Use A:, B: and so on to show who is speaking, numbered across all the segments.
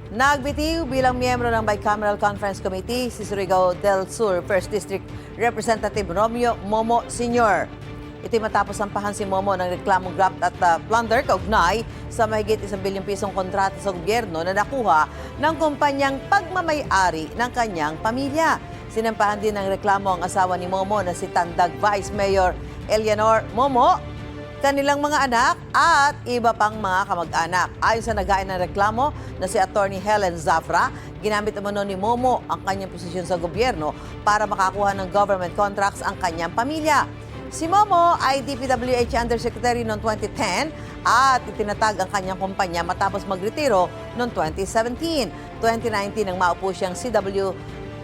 A: Nagbitiw bilang miyembro ng Bicameral Conference Committee si Surigao del Sur 1st District Representative Romeo Momo Sr. Ito'y matapos sampahan si Momo ng reklamong graft at plunder kaugnay sa mahigit 1 bilyong pisong kontrata sa gobyerno na nakuha ng kumpanyang pagmamay-ari ng kanyang pamilya. Sinampahan din ng reklamo ang asawa ni Momo na si Tandag Vice Mayor Eleanor Momo, kanilang mga anak at iba pang mga kamag-anak. Ayon sa naghain ng reklamo na si Attorney Helen Zafra, ginamit umano ni Momo ang kanyang posisyon sa gobyerno para makakuha ng government contracts ang kanyang pamilya. Si Momo ay DPWH Undersecretary noong 2010 at itinatag ang kanyang kumpanya matapos magretiro noong 2017. 2019 nang maupo siyang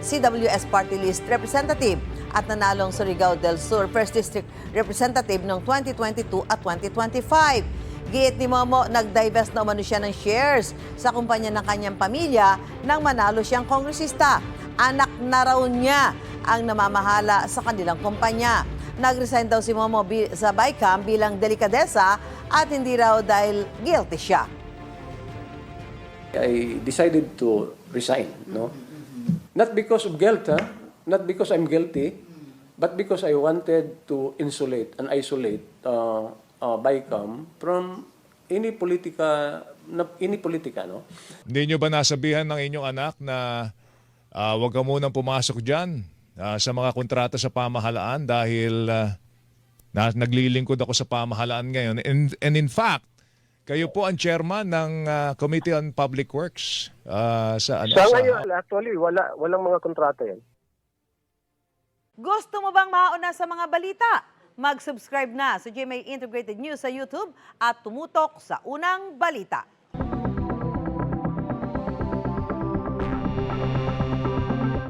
A: CWS Party List Representative at nanalong Surigao del Sur 1st District Representative noong 2022 at 2025. Giit ni Momo, nag-divest na umano siya ng shares sa kumpanya ng kanyang pamilya nang manalo siyang kongresista. Anak na raw niya ang namamahala sa kanilang kumpanya. Nag-resign daw si Momo sa BICAM bilang delikadesa at hindi raw dahil guilty siya.
B: I decided to resign, no? Not because of guilt, not because I'm guilty, but because I wanted to insulate and isolate BICAM from any politika, no?
C: Hindi nyo ba nasabihan ng inyong anak na huwag ka munang pumasok dyan sa mga kontrata sa pamahalaan dahil naglilingkod ako sa pamahalaan ngayon? And in fact, kayo po ang chairman ng Committee on Public Works. Sa
D: ngayon, actually, walang mga kontrata yan.
A: Gusto mo bang mauna sa mga balita? Mag-subscribe na sa GMA Integrated News sa YouTube at tumutok sa unang balita.